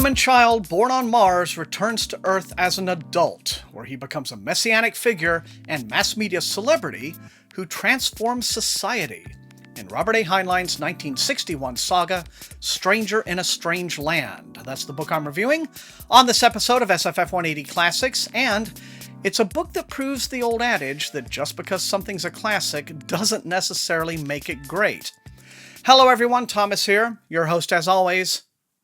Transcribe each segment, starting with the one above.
German child born on Mars returns to Earth as an adult, where he becomes a messianic figure and mass media celebrity who transforms society. In Robert A. Heinlein's 1961 saga, Stranger in a Strange Land. That's the book I'm reviewing on this episode of SFF180 Classics, and it's a book that proves the old adage that just because something's a classic doesn't necessarily make it great. Hello everyone, Thomas here, your host as always.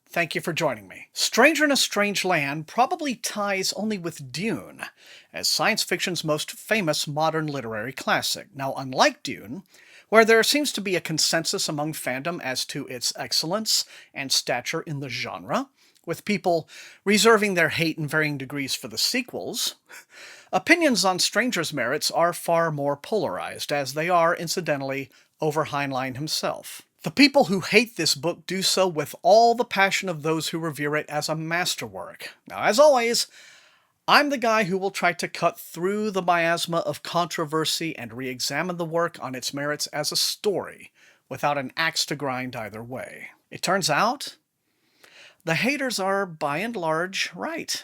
Thank you for joining me. Stranger in a Strange Land probably ties only with Dune as science fiction's most famous modern literary classic. Now, unlike Dune, where there seems to be a consensus among fandom as to its excellence and stature in the genre, with people reserving their hate in varying degrees for the sequels, opinions on Stranger's merits are far more polarized, as they are, incidentally, over Heinlein himself. The people who hate this book do so with all the passion of those who revere it as a masterwork. Now, as always, I'm the guy who will try to cut through the miasma of controversy and re-examine the work on its merits as a story, without an axe to grind either way. It turns out, the haters are, by and large, right.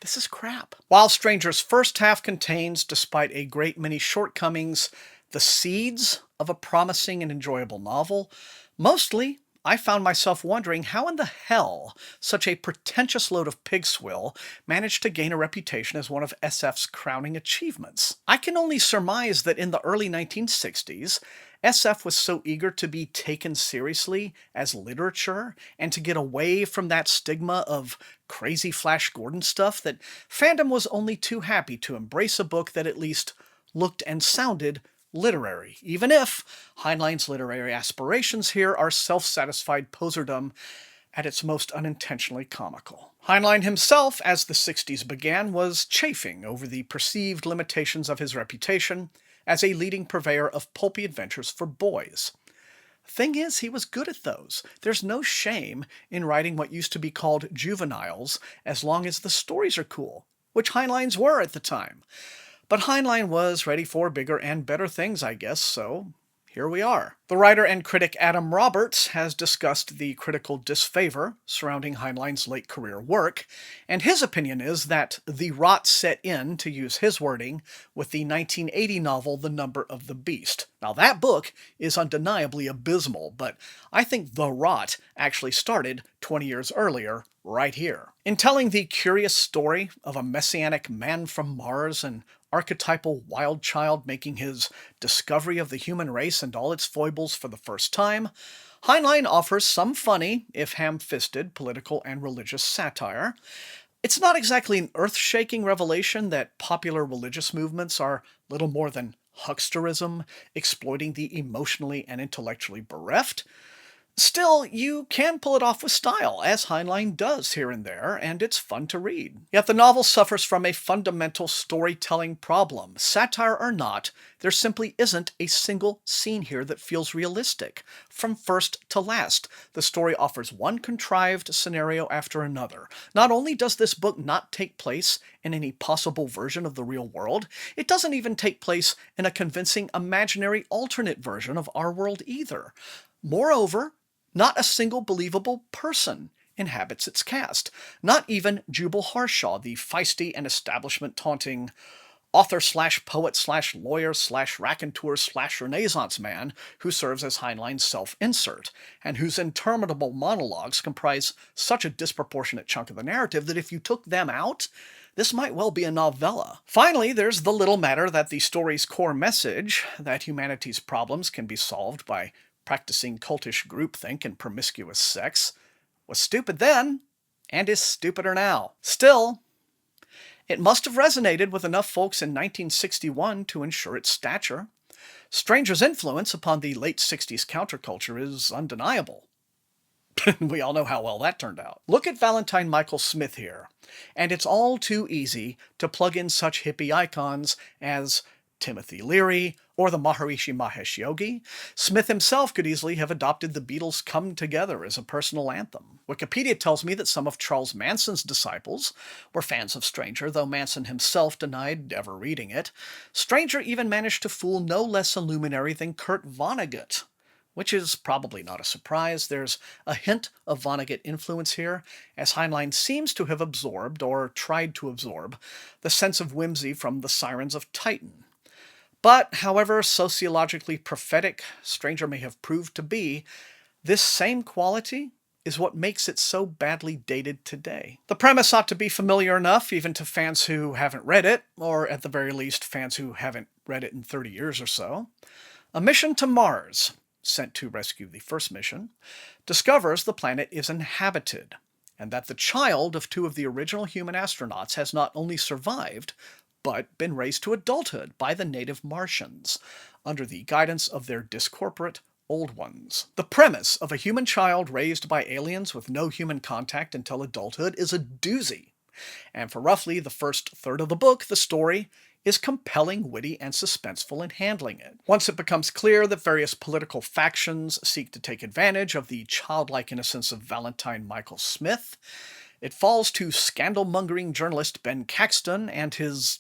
This is crap. While Stranger's first half contains, despite a great many shortcomings, the seeds of a promising and enjoyable novel, mostly I found myself wondering how in the hell such a pretentious load of pigswill managed to gain a reputation as one of SF's crowning achievements. I can only surmise that in the early 1960s, SF was so eager to be taken seriously as literature and to get away from that stigma of crazy Flash Gordon stuff that fandom was only too happy to embrace a book that at least looked and sounded literary, even if Heinlein's literary aspirations here are self-satisfied poserdom at its most unintentionally comical. Heinlein himself, as the 60s began, was chafing over the perceived limitations of his reputation as a leading purveyor of pulpy adventures for boys. Thing is, he was good at those. There's no shame in writing what used to be called juveniles as long as the stories are cool, which Heinlein's were at the time. But Heinlein was ready for bigger and better things, I guess, so here we are. The writer and critic Adam Roberts has discussed the critical disfavor surrounding Heinlein's late career work, and his opinion is that the rot set in, to use his wording, with the 1980 novel The Number of the Beast. Now that book is undeniably abysmal, but I think the rot actually started 20 years earlier, right here. In telling the curious story of a messianic man from Mars and archetypal wild child making his discovery of the human race and all its foibles for the first time, Heinlein offers some funny, if ham-fisted, political and religious satire. It's not exactly an earth-shaking revelation that popular religious movements are little more than hucksterism, exploiting the emotionally and intellectually bereft. Still, you can pull it off with style, as Heinlein does here and there, and it's fun to read. Yet the novel suffers from a fundamental storytelling problem. Satire or not, there simply isn't a single scene here that feels realistic. From first to last, the story offers one contrived scenario after another. Not only does this book not take place in any possible version of the real world, it doesn't even take place in a convincing imaginary alternate version of our world either. Moreover, not a single believable person inhabits its cast. Not even Jubal Harshaw, the feisty and establishment-taunting author/poet/lawyer/raconteur/Renaissance man who serves as Heinlein's self-insert, and whose interminable monologues comprise such a disproportionate chunk of the narrative that if you took them out, this might well be a novella. Finally, there's the little matter that the story's core message, that humanity's problems can be solved by practicing cultish groupthink and promiscuous sex, was stupid then, and is stupider now. Still, it must have resonated with enough folks in 1961 to ensure its stature. Stranger's influence upon the late 60s counterculture is undeniable. We all know how well that turned out. Look at Valentine Michael Smith here, and it's all too easy to plug in such hippie icons as Timothy Leary, or the Maharishi Mahesh Yogi. Smith himself could easily have adopted the Beatles' Come Together as a personal anthem. Wikipedia tells me that some of Charles Manson's disciples were fans of Stranger, though Manson himself denied ever reading it. Stranger even managed to fool no less a luminary than Kurt Vonnegut, which is probably not a surprise. There's a hint of Vonnegut influence here, as Heinlein seems to have absorbed, or tried to absorb, the sense of whimsy from the Sirens of Titan. But, however sociologically prophetic Stranger may have proved to be, this same quality is what makes it so badly dated today. The premise ought to be familiar enough even to fans who haven't read it, or at the very least fans who haven't read it in 30 years or so. A mission to Mars, sent to rescue the first mission, discovers the planet is inhabited, and that the child of two of the original human astronauts has not only survived, but been raised to adulthood by the native Martians, under the guidance of their discorporate old ones. The premise of a human child raised by aliens with no human contact until adulthood is a doozy. And for roughly the first third of the book, the story is compelling, witty, and suspenseful in handling it. Once it becomes clear that various political factions seek to take advantage of the childlike innocence of Valentine Michael Smith, it falls to scandal-mongering journalist Ben Caxton and his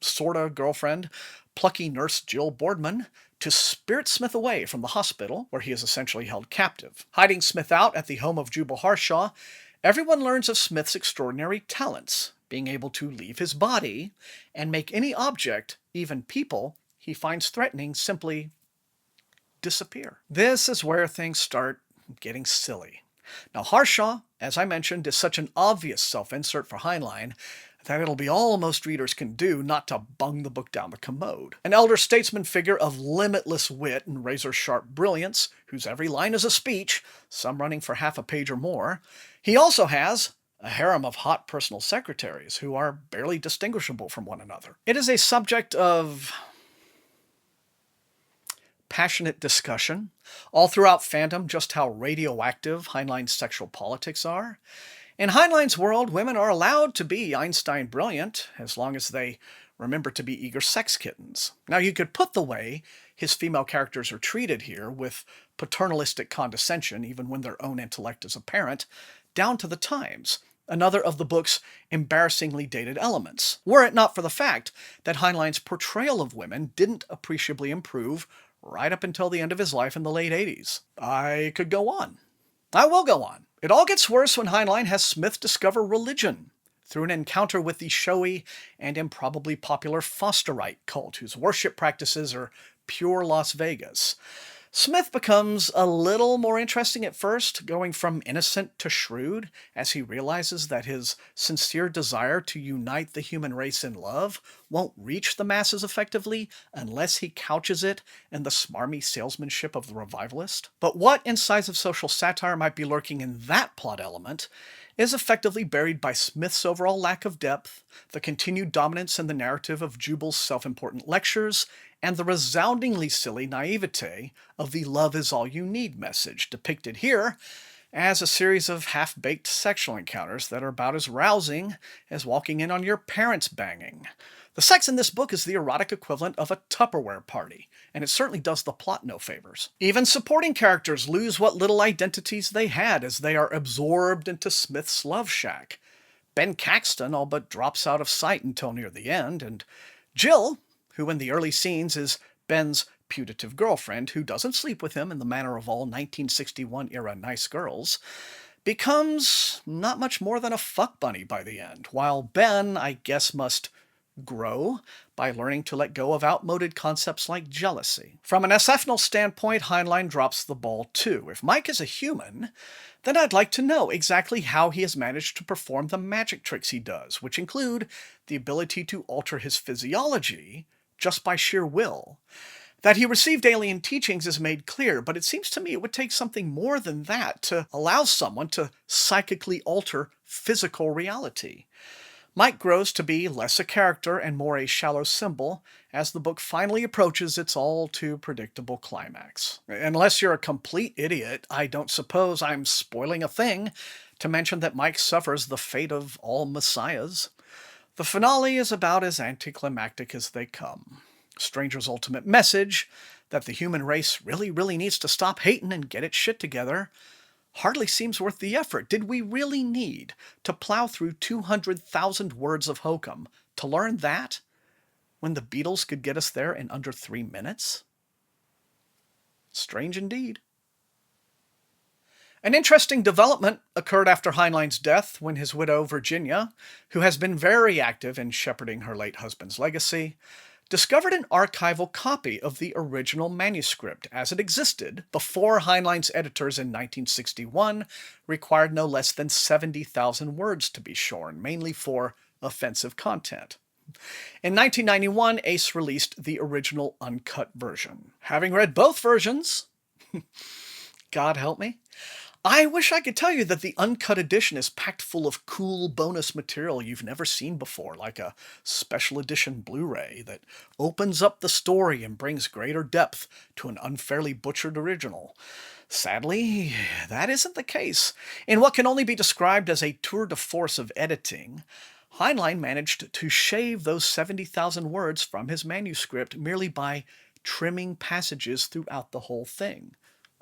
sorta girlfriend, plucky nurse Jill Boardman, to spirit Smith away from the hospital, where he is essentially held captive. Hiding Smith out at the home of Jubal Harshaw, everyone learns of Smith's extraordinary talents, being able to leave his body and make any object, even people, he finds threatening simply disappear. This is where things start getting silly. Now, Harshaw, as I mentioned, is such an obvious self-insert for Heinlein that it'll be all most readers can do not to bung the book down the commode. An elder statesman figure of limitless wit and razor-sharp brilliance, whose every line is a speech, some running for half a page or more, he also has a harem of hot personal secretaries who are barely distinguishable from one another. It is a subject of passionate discussion all throughout fandom just how radioactive Heinlein's sexual politics are. In Heinlein's world, women are allowed to be Einstein brilliant as long as they remember to be eager sex kittens. Now, you could put the way his female characters are treated here with paternalistic condescension, even when their own intellect is apparent, down to the times, another of the book's embarrassingly dated elements, were it not for the fact that Heinlein's portrayal of women didn't appreciably improve right up until the end of his life in the late 80s. I could go on. I will go on. It all gets worse when Heinlein has Smith discover religion through an encounter with the showy and improbably popular Fosterite cult, whose worship practices are pure Las Vegas. Smith becomes a little more interesting at first, going from innocent to shrewd, as he realizes that his sincere desire to unite the human race in love won't reach the masses effectively unless he couches it in the smarmy salesmanship of the revivalist. But what incisive social satire might be lurking in that plot element is effectively buried by Smith's overall lack of depth, the continued dominance in the narrative of Jubal's self-important lectures, and the resoundingly silly naivete of the love is all you need message, depicted here as a series of half-baked sexual encounters that are about as rousing as walking in on your parents banging. The sex in this book is the erotic equivalent of a Tupperware party, and it certainly does the plot no favors. Even supporting characters lose what little identities they had as they are absorbed into Smith's love shack. Ben Caxton all but drops out of sight until near the end, and Jill, who in the early scenes is Ben's putative girlfriend, who doesn't sleep with him in the manner of all 1961-era nice girls, becomes not much more than a fuck bunny by the end, while Ben, I guess, must grow by learning to let go of outmoded concepts like jealousy. From an SFF180 standpoint, Heinlein drops the ball too. If Mike is a human, then I'd like to know exactly how he has managed to perform the magic tricks he does, which include the ability to alter his physiology just by sheer will. That he received alien teachings is made clear, but it seems to me it would take something more than that to allow someone to psychically alter physical reality. Mike grows to be less a character and more a shallow symbol as the book finally approaches its all-too-predictable climax. Unless you're a complete idiot, I don't suppose I'm spoiling a thing to mention that Mike suffers the fate of all messiahs. The finale is about as anticlimactic as they come. Stranger's ultimate message, that the human race really needs to stop hating and get its shit together, hardly seems worth the effort. Did we really need to plow through 200,000 words of hokum to learn that, when the Beatles could get us there in under 3 minutes? Strange indeed. An interesting development occurred after Heinlein's death when his widow, Virginia, who has been very active in shepherding her late husband's legacy, discovered an archival copy of the original manuscript as it existed before Heinlein's editors in 1961 required no less than 70,000 words to be shorn, mainly for offensive content. In 1991, Ace released the original uncut version. Having read both versions, God help me, I wish I could tell you that the uncut edition is packed full of cool bonus material you've never seen before, like a special edition Blu-ray that opens up the story and brings greater depth to an unfairly butchered original. Sadly, that isn't the case. In what can only be described as a tour de force of editing, Heinlein managed to shave those 70,000 words from his manuscript merely by trimming passages throughout the whole thing.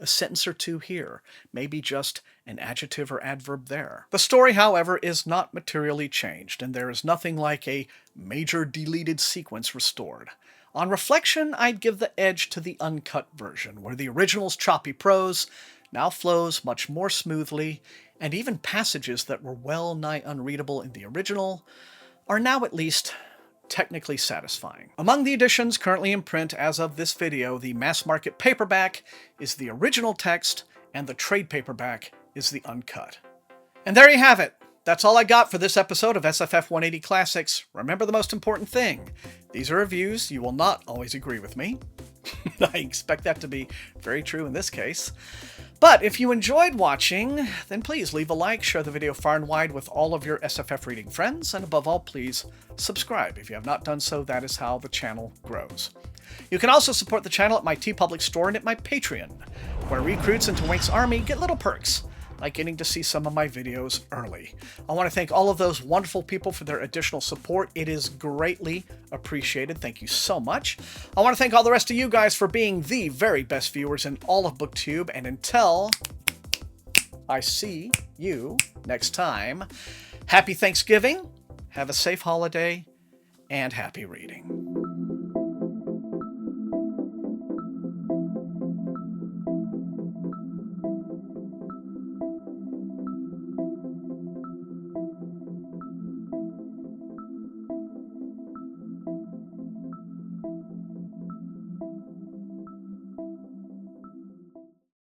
A sentence or two here, maybe just an adjective or adverb there. The story, however, is not materially changed, and there is nothing like a major deleted sequence restored. On reflection, I'd give the edge to the uncut version, where the original's choppy prose now flows much more smoothly, and even passages that were well nigh unreadable in the original are now at least technically satisfying. Among the editions currently in print as of this video, the mass market paperback is the original text, and the trade paperback is the uncut. And there you have it. That's all I got for this episode of SFF180 Classics. Remember the most important thing. These are reviews. You will not always agree with me. I expect that to be very true in this case. But if you enjoyed watching, then please leave a like, share the video far and wide with all of your SFF reading friends, and above all, please subscribe. If you have not done so, that is how the channel grows. You can also support the channel at my TeePublic store and at my Patreon, where recruits into Wink's Army get little perks, like getting to see some of my videos early. I want to thank all of those wonderful people for their additional support. It is greatly appreciated. Thank you so much. I want to thank all the rest of you guys for being the very best viewers in all of BookTube. And until I see you next time, happy Thanksgiving, have a safe holiday, and happy reading.